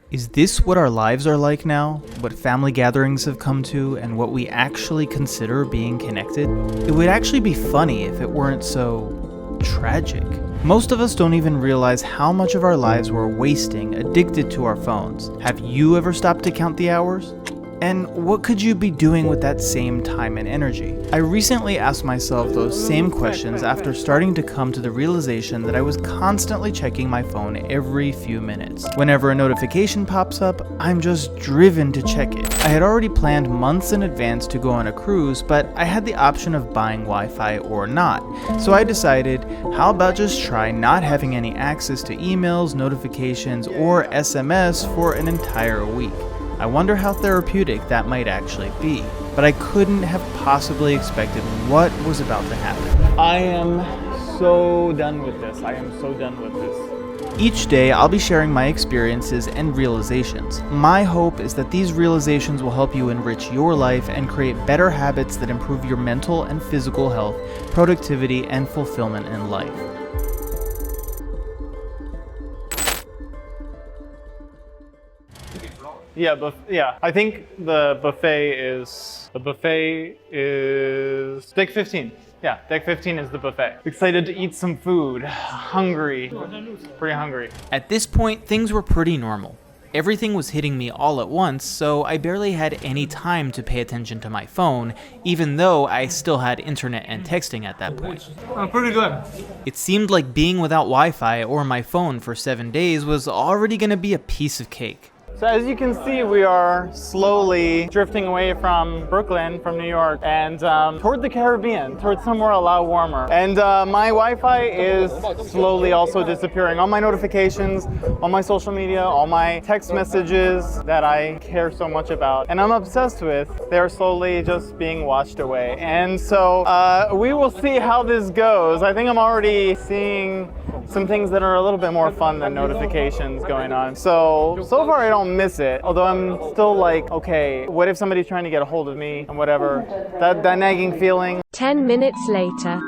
Is this what our lives are like now? What family gatherings have come to, and what we actually consider being connected? It would actually be funny if it weren't so tragic. Most of us don't even realize how much of our lives we're wasting addicted to our phones. Have you ever stopped to count the hours? And what could you be doing with that same time and energy? I recently asked myself those same questions after starting to come to the realization that I was constantly checking my phone every few minutes. Whenever a notification pops up, I'm just driven to check it. I had already planned months in advance to go on a cruise, but I had the option of buying Wi-Fi or not. So I decided, how about just try not having any access to emails, notifications, or SMS for an entire week. I wonder how therapeutic that might actually be, but I couldn't have possibly expected what was about to happen. I am so done with this. I am so done with this. Each day, I'll be sharing my experiences and realizations. My hope is that these realizations will help you enrich your life and create better habits that improve your mental and physical health, productivity, and fulfillment in life. Yeah, I think the buffet is deck 15. Yeah, deck 15 is the buffet. Excited to eat some food. Hungry. Pretty hungry. At this point, things were pretty normal. Everything was hitting me all at once, so I barely had any time to pay attention to my phone, even though I still had internet and texting at that point. Pretty good. It seemed like being without Wi-Fi or my phone for 7 days was already gonna be a piece of cake. So as you can see, we are slowly drifting away from Brooklyn, from New York, and toward the Caribbean, towards somewhere a lot warmer. And my Wi-Fi is slowly also disappearing. All my notifications, all my social media, all my text messages that I care so much about and I'm obsessed with, they're slowly just being washed away. And so we will see how this goes. I think I'm already seeing some things that are a little bit more fun than notifications going on. So far I don't miss it, although I'm still like, okay, what if somebody's trying to get a hold of me and whatever, that nagging feeling. 10 minutes later.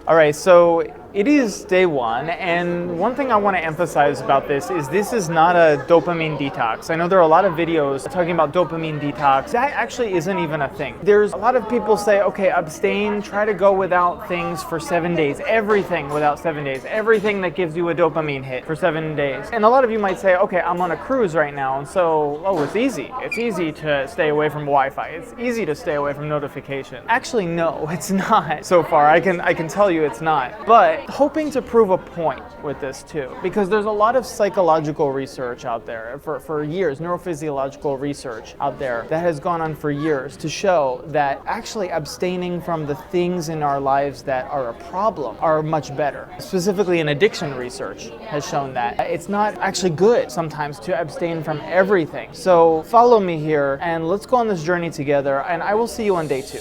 All right, so it is day one, and one thing I want to emphasize about this is not a dopamine detox. I know there are a lot of videos talking about dopamine detox. That actually isn't even a thing. There's a lot of people say, okay, abstain, try to go without things for 7 days, everything without 7 days, everything that gives you a dopamine hit for 7 days. And a lot of you might say, okay, I'm on a cruise right now, and so, it's easy. It's easy to stay away from Wi-Fi. It's easy to stay away from notifications. Actually, no, it's not. So far, I can tell you it's not. But hoping to prove a point with this too, because there's a lot of psychological research out there for years, neurophysiological research out there that has gone on for years to show that actually abstaining from the things in our lives that are a problem are much better. Specifically in addiction research has shown that it's not actually good sometimes to abstain from everything. So follow me here and let's go on this journey together, and I will see you on day 2.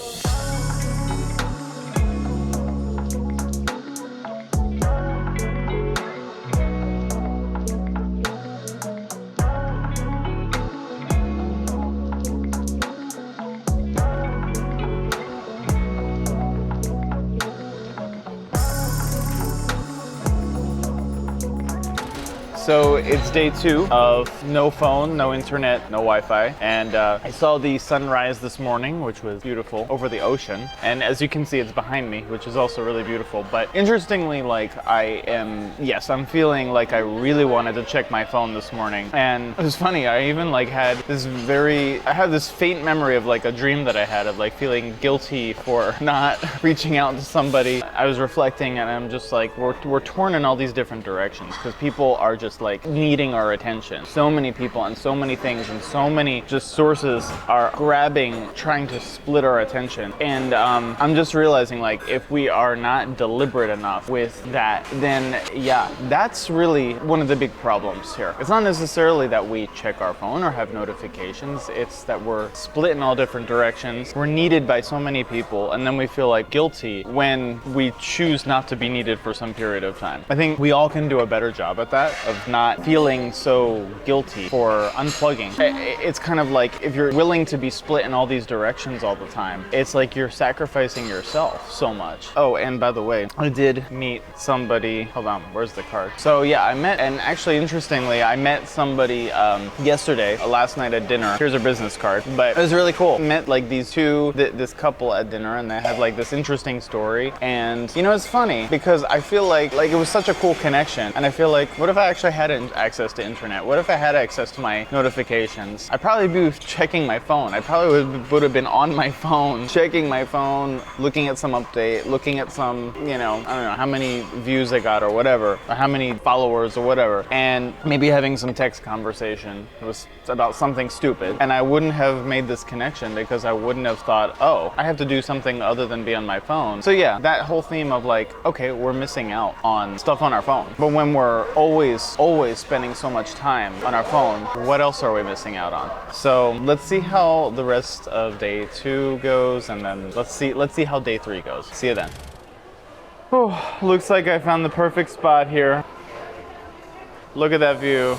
So it's day 2 of no phone, no internet, no Wi-Fi, and I saw the sunrise this morning, which was beautiful, over the ocean, and as you can see, it's behind me, which is also really beautiful. But interestingly, I'm feeling like I really wanted to check my phone this morning, and it was funny, I even had this faint memory of a dream that I had of feeling guilty for not reaching out to somebody. I was reflecting, and I'm just like, we're torn in all these different directions, because people are just needing our attention. So many people and so many things and so many just sources are trying to split our attention. And I'm just realizing if we are not deliberate enough with that, then yeah, that's really one of the big problems here. It's not necessarily that we check our phone or have notifications, it's that we're split in all different directions. We're needed by so many people, and then we feel guilty when we choose not to be needed for some period of time. I think we all can do a better job at that, of not feeling so guilty for unplugging. It's kind of like if you're willing to be split in all these directions all the time, it's like you're sacrificing yourself so much. Oh, and by the way, I did meet somebody. Hold on, where's the card? So yeah, I met, and actually interestingly, I met somebody yesterday, last night at dinner. Here's her business card, but it was really cool. Met like these two, this couple at dinner, and they had like this interesting story. And you know, it's funny because I feel like it was such a cool connection. And I feel like, what if I actually had access to internet? What if I had access to my notifications? I'd probably be checking my phone. I probably would have been on my phone, checking my phone, looking at some update, looking at some, you know, I don't know how many views I got or whatever, or how many followers or whatever, and maybe having some text conversation. It was about something stupid, and I wouldn't have made this connection because I wouldn't have thought, oh, I have to do something other than be on my phone. So yeah, that whole theme of like, okay, we're missing out on stuff on our phone. But when we're always spending so much time on our phone, what else are we missing out on? So let's see how the rest of day 2 goes, and then let's see how day 3 goes. See you then. Oh, looks like I found the perfect spot here. Look at that view.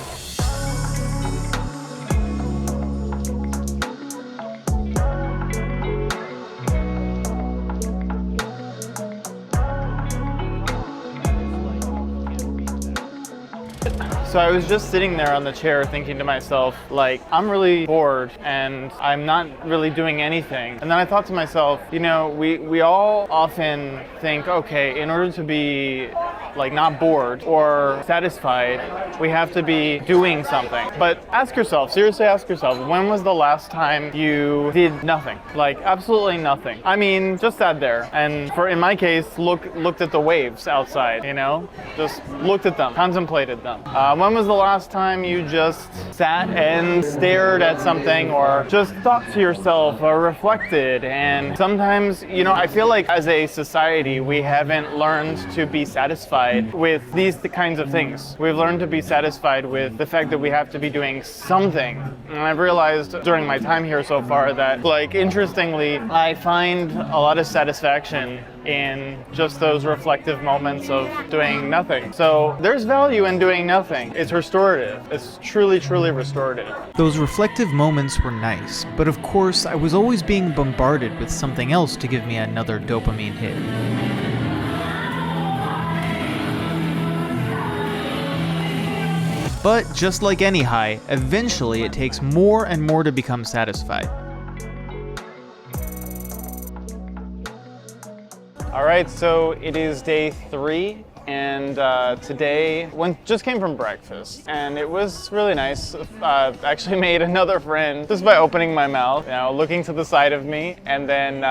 So I was just sitting there on the chair thinking to myself, like, I'm really bored and I'm not really doing anything. And then I thought to myself, you know, we all often think, okay, in order to be like not bored or satisfied, we have to be doing something. But ask yourself, seriously ask yourself, when was the last time you did nothing? Like absolutely nothing. I mean, just sat there and in my case, looked at the waves outside, you know? Just looked at them, contemplated them. When was the last time you just sat and stared at something or just thought to yourself or reflected? And sometimes, you know, I feel like as a society, we haven't learned to be satisfied with these kinds of things. We've learned to be satisfied with the fact that we have to be doing something. And I've realized during my time here so far that, like, interestingly, I find a lot of satisfaction in just those reflective moments of doing nothing. So there's value in doing nothing. It's restorative. It's truly, truly restorative. Those reflective moments were nice, but of course I was always being bombarded with something else to give me another dopamine hit. But just like any high, eventually it takes more and more to become satisfied. All right, so it is day 3, and today just came from breakfast, and it was really nice. Actually made another friend just by opening my mouth, you know, looking to the side of me, and then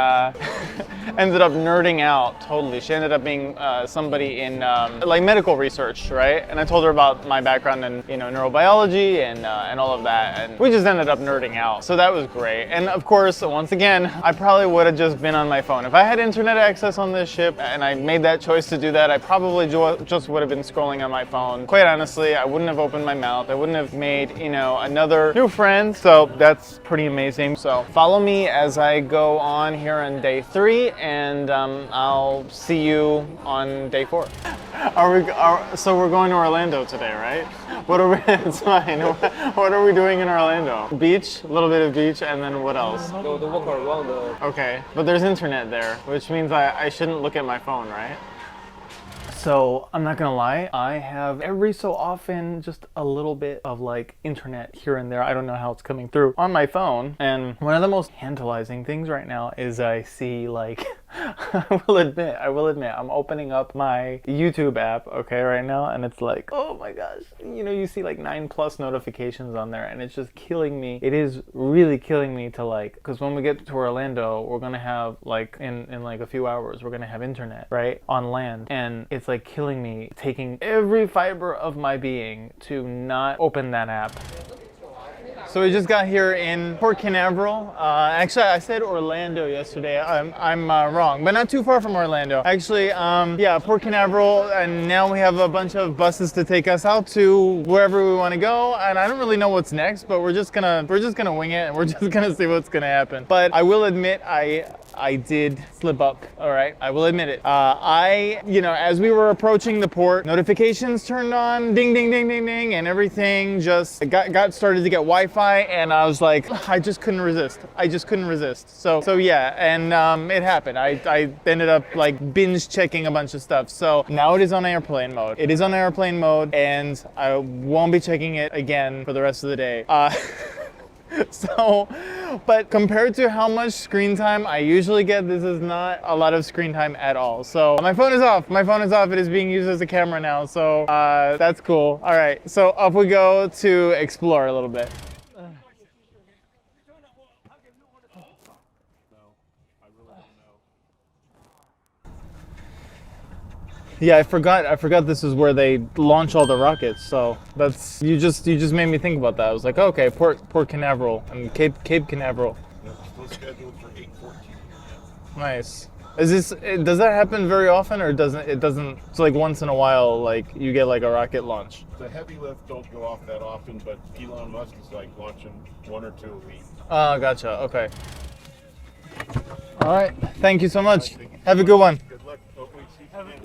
ended up nerding out totally. She ended up being somebody in like medical research, right? And I told her about my background in, you know, neurobiology and all of that, and we just ended up nerding out. So that was great. And of course, once again, I probably would have just been on my phone. If I had internet access on this ship and I made that choice to do that, I probably just would have been scrolling on my phone. Quite honestly, I wouldn't have opened my mouth. I wouldn't have made, you know, another new friend. So that's pretty amazing. So follow me as I go on here on day 3, and I'll see you on day 4. So we're going to Orlando today, right? What are we? It's fine. What are we doing in Orlando? Beach, a little bit of beach, and then what else? Go to walk around. Okay, but there's internet there, which means I shouldn't look at my phone, right? So I'm not gonna lie, I have every so often just a little bit of like internet here and there. I don't know how it's coming through on my phone. And one of the most tantalizing things right now is I see like, I will admit, I'm opening up my YouTube app, okay, right now, and it's like, oh my gosh, you know, you see like 9+ notifications on there, and it's just killing me. It is really killing me to like, because when we get to Orlando, we're gonna have like, in like a few hours, we're gonna have internet, right, on land, and it's like killing me, taking every fiber of my being to not open that app. So we just got here in Port Canaveral. Actually, I said Orlando yesterday. I'm wrong, but not too far from Orlando. Actually, yeah, Port Canaveral, and now we have a bunch of buses to take us out to wherever we want to go. And I don't really know what's next, but we're just gonna wing it, and we're just gonna see what's gonna happen. But I will admit, I I did slip up, all right? I will admit it. As we were approaching the port, notifications turned on, ding, ding, ding, ding, ding, and everything just got started to get Wi-Fi, and I was like, I just couldn't resist. So yeah, and it happened. I ended up like binge checking a bunch of stuff. So now it is on airplane mode. And I won't be checking it again for the rest of the day. But compared to how much screen time I usually get, this is not a lot of screen time at all. So my phone is off. It is being used as a camera now. So that's cool. All right, so up we go to explore a little bit. Yeah, I forgot this is where they launch all the rockets. So that's you just made me think about that. I was like, okay, Port Canaveral and Cape Canaveral. Yeah, still scheduled for 8:14. Nice. Does that happen very often, or doesn't it? It's like once in a while, like you get like a rocket launch. The heavy lift don't go off that often, but Elon Musk is like launching 1 or 2 a week. Oh, gotcha. Okay. All right. Thank you so much. Have a good one. Good luck. Hopefully see you again.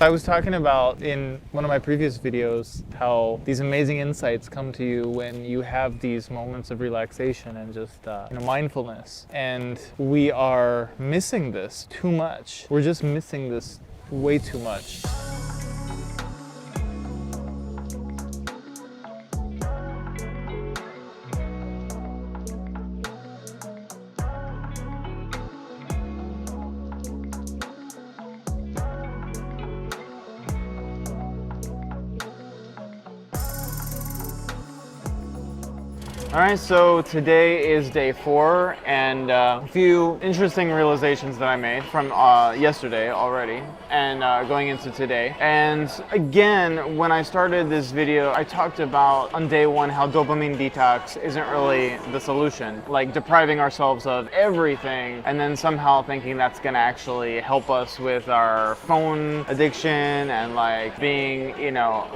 I was talking about in one of my previous videos how these amazing insights come to you when you have these moments of relaxation and just mindfulness. And we are missing this too much. We're just missing this way too much. All right, so today is day 4, and a few interesting realizations that I made from yesterday already, and going into today. And again, when I started this video, I talked about on day 1 how dopamine detox isn't really the solution, like depriving ourselves of everything, and then somehow thinking that's gonna actually help us with our phone addiction and like being,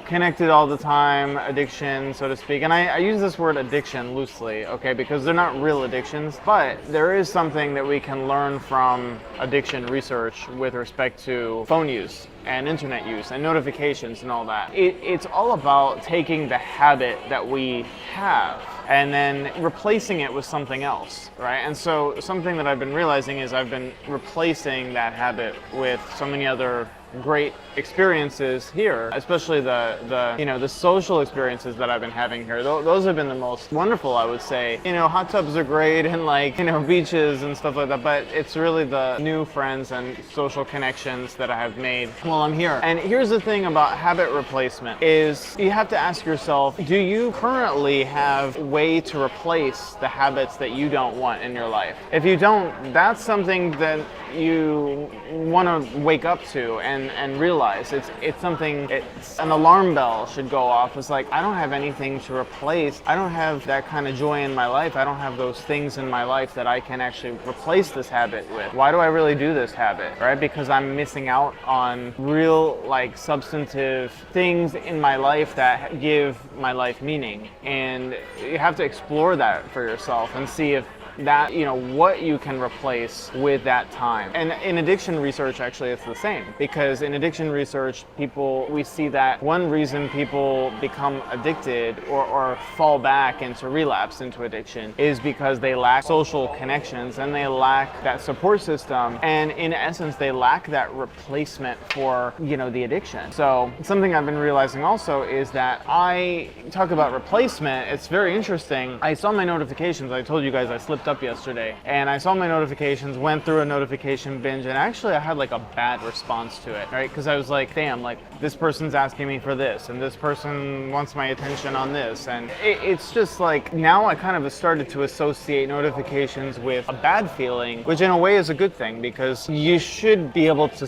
connected all the time, addiction, so to speak. And I use this word addiction loosely, okay, because they're not real addictions, but there is something that we can learn from addiction research with respect to phone use and internet use and notifications and all that. It's all about taking the habit that we have and then replacing it with something else, right? And so something that I've been realizing is I've been replacing that habit with so many other great experiences here, especially the social experiences that I've been having here. Those have been the most wonderful, I would say. Hot tubs are great and beaches and stuff like that, but it's really the new friends and social connections that I have made while I'm here. And here's the thing about habit replacement is you have to ask yourself, do you currently have a way to replace the habits that you don't want in your life? If you don't, that's something that you want to wake up to and realize it's something. It's an alarm bell should go off. It's like, I don't have anything to replace. I don't have that kind of joy in my life. I don't have those things in my life that I can actually replace this habit with. Why do I really do this habit, right? Because I'm missing out on real substantive things in my life that give my life meaning. And you have to explore that for yourself and see if that, what you can replace with that time. And in addiction research, actually, it's the same, because in addiction research, we see that one reason people become addicted or fall back into relapse into addiction is because they lack social connections and they lack that support system. And in essence, they lack that replacement for, the addiction. So something I've been realizing also is that I talk about replacement. It's very interesting. I saw my notifications. I told you guys I slipped up yesterday, and I saw my notifications, went through a notification binge, and actually I had a bad response to it, right? Because I was like, damn, this person's asking me for this, and this person wants my attention on this, and it's just now I kind of started to associate notifications with a bad feeling, which in a way is a good thing, because you should be able to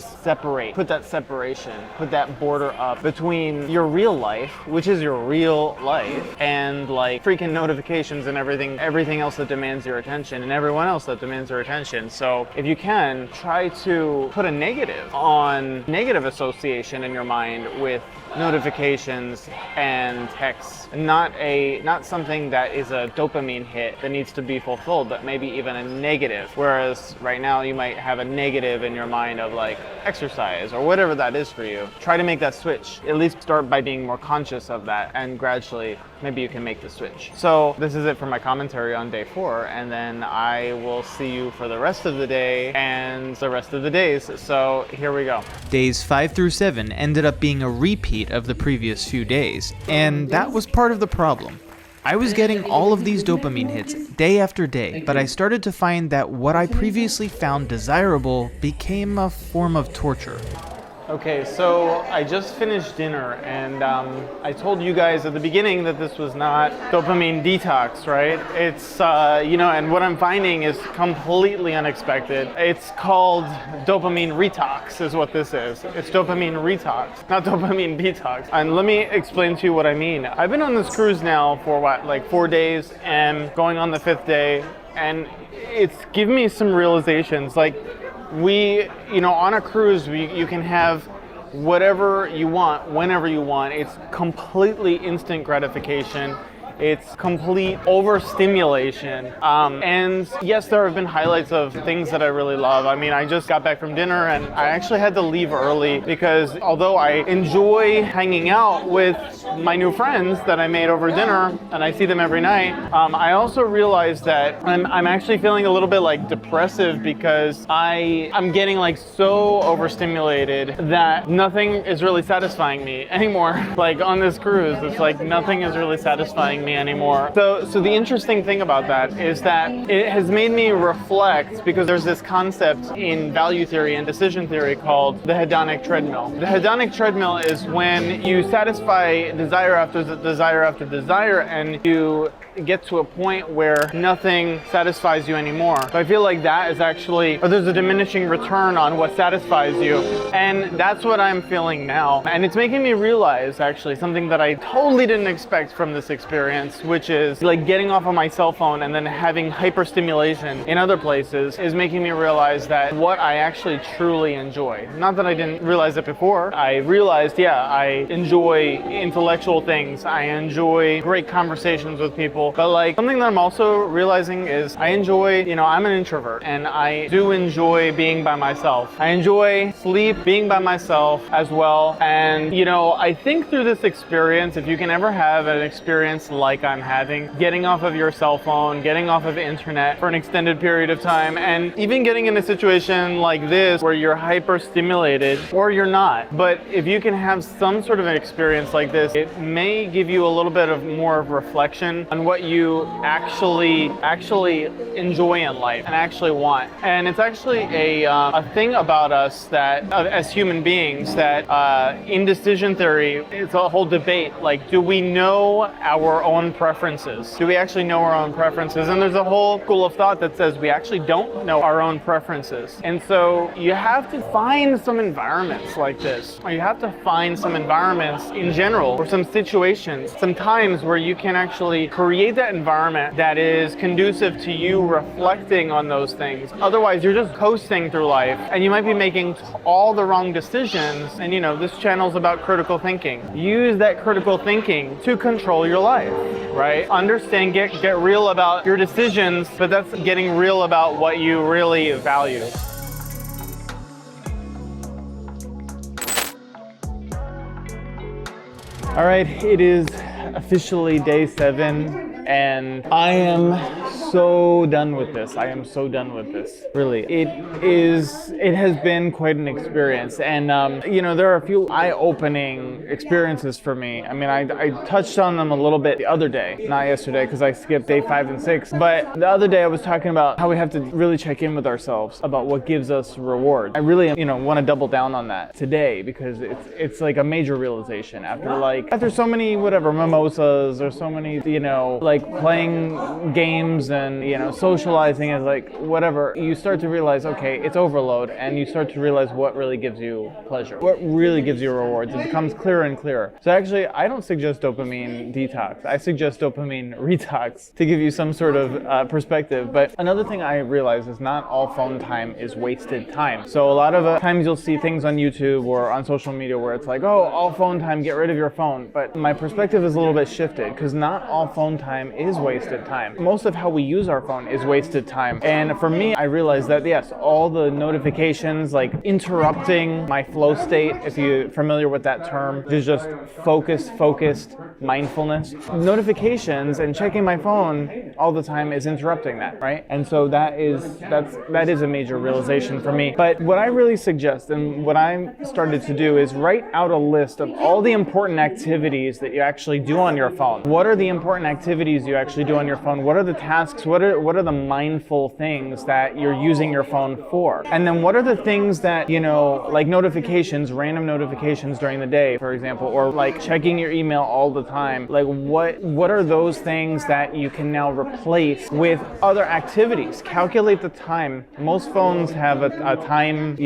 put that separation, put that border up between your real life, which is your real life, and freaking notifications and everything else that demands your attention. attention and everyone else that demands their attention. So if you can, try to put a negative on negative association in your mind with notifications and texts, not something that is a dopamine hit that needs to be fulfilled, but maybe even a negative. Whereas right now you might have a negative in your mind of like exercise or whatever that is for you. Try to make that switch. At least start by being more conscious of that, and gradually maybe you can make the switch. So this is it for my commentary on day 4, and then I will see you for the rest of the day and the rest of the days. So here we go. Days 5 through 7 ended up being a repeat of the previous few days, and that was part of the problem. I was getting all of these dopamine hits day after day, but I started to find that what I previously found desirable became a form of torture. Okay, so I just finished dinner, and I told you guys at the beginning that this was not dopamine detox, right? It's, and what I'm finding is completely unexpected. It's called dopamine retox is what this is. It's dopamine retox, not dopamine detox. And let me explain to you what I mean. I've been on this cruise now for like 4 days and going on the 5th day, and it's given me some realizations. Like, on a cruise, you can have whatever you want, whenever you want. It's completely instant gratification. It's complete overstimulation. And yes, there have been highlights of things that I really love. I mean, I just got back from dinner and I actually had to leave early because although I enjoy hanging out with my new friends that I made over dinner and I see them every night, I also realized that I'm actually feeling a little bit like depressive because I'm getting like so overstimulated that nothing is really satisfying me anymore. Like on this cruise, it's like nothing is really satisfying me anymore. So the interesting thing about that is that it has made me reflect, because there's this concept in value theory and decision theory called the hedonic treadmill. The hedonic treadmill is when you satisfy desire after desire after desire and you get to a point where nothing satisfies you anymore. So I feel like that is actually, or there's a diminishing return on what satisfies you. And that's what I'm feeling now. And it's making me realize actually something that I totally didn't expect from this experience, which is like getting off of my cell phone and then having hyperstimulation in other places is making me realize that what I actually truly enjoy. Not that I didn't realize it before. I realized, I enjoy intellectual things. I enjoy great conversations with people. But like something that I'm also realizing is I enjoy, I'm an introvert and I do enjoy being by myself. I enjoy sleep, being by myself as well. And, I think through this experience, if you can ever have an experience like I'm having, getting off of your cell phone, getting off of the internet for an extended period of time, and even getting in a situation like this where you're hyper stimulated or you're not. But if you can have some sort of an experience like this, it may give you a little bit of more of reflection on what you actually enjoy in life and actually want. And it's actually a thing about us that as human beings that in decision theory, it's a whole debate. Like, do we know our own preferences? Do we actually know our own preferences? And there's a whole school of thought that says we actually don't know our own preferences. And so you have to find some environments like this, or you have to find some environments in general, or some situations, some times where you can actually create that environment that is conducive to you reflecting on those things. Otherwise, you're just coasting through life and you might be making all the wrong decisions. And this channel's about critical thinking. Use that critical thinking to control your life, right? Understand, get real about your decisions, but that's getting real about what you really value. All right, it is officially day 7. And I am so done with this. I am so done with this. Really, it has been quite an experience. And, there are a few eye-opening experiences for me. I mean, I touched on them a little bit the other day, not yesterday, because I skipped day 5 and 6. But the other day I was talking about how we have to really check in with ourselves about what gives us reward. I really, want to double down on that today because it's like a major realization after so many, mimosas or so many, like playing games and, socializing is like whatever, you start to realize, okay, it's overload, and you start to realize what really gives you pleasure, what really gives you rewards. It becomes clearer and clearer. So actually, I don't suggest dopamine detox. I suggest dopamine retox to give you some sort of perspective. But another thing I realize is not all phone time is wasted time. So a lot of times you'll see things on YouTube or on social media where it's like, oh, all phone time, get rid of your phone. But my perspective is a little bit shifted, because not all phone time is wasted time. Most of how we use our phone is wasted time. And for me, I realized that yes, all the notifications, like interrupting my flow state, if you're familiar with that term, is just focused mindfulness. Notifications and checking my phone all the time is interrupting that, right? And so that is a major realization for me. But what I really suggest, and what I started to do, is write out a list of all the important activities that you actually do on your phone. What are the important activities you actually do on your phone? What are the tasks? What are the mindful things that you're using your phone for? And then what are the things that, like notifications, random notifications during the day, for example, or like checking your email all the time? Like what are those things that you can now replace with other activities? Calculate the time. Most phones have a time,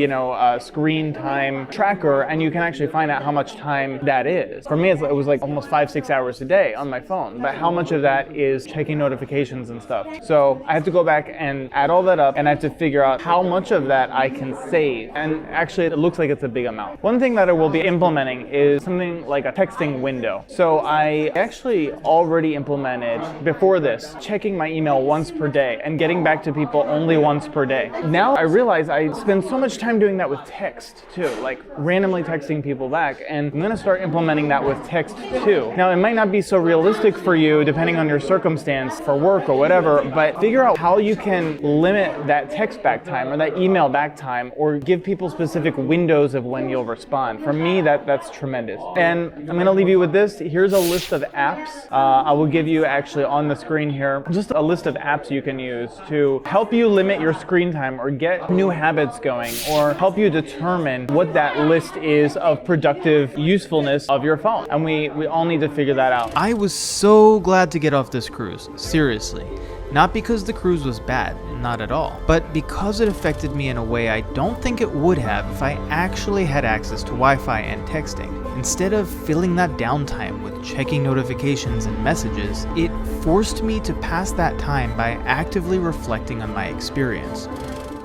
screen time tracker, and you can actually find out how much time that is. For me, it was like almost 5-6 hours a day on my phone, but how much of that is checking notifications and stuff? So I have to go back and add all that up, and I have to figure out how much of that I can save. And actually, it looks like it's a big amount. One thing that I will be implementing is something like a texting window. So I actually already implemented, before this, checking my email once per day and getting back to people only once per day. Now I realize I spend so much time doing that with text too, like randomly texting people back, and I'm gonna start implementing that with text too. Now it might not be so realistic for you depending on your circumstance for work or whatever, but figure out how you can limit that text back time or that email back time, or give people specific windows of when you'll respond. For me, that's tremendous. And I'm gonna leave you with this. Here's a list of apps. I will give you actually on the screen here, just a list of apps you can use to help you limit your screen time or get new habits going, or help you determine what that list is of productive usefulness of your phone. And we all need to figure that out. I was so glad to get off this cruise, seriously. Not because the cruise was bad, not at all, but because it affected me in a way I don't think it would have if I actually had access to Wi-Fi and texting. Instead of filling that downtime with checking notifications and messages, it forced me to pass that time by actively reflecting on my experience.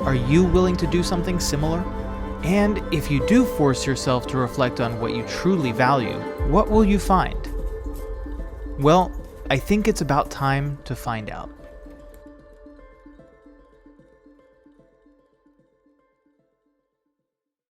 Are you willing to do something similar? And if you do force yourself to reflect on what you truly value, what will you find? Well, I think it's about time to find out.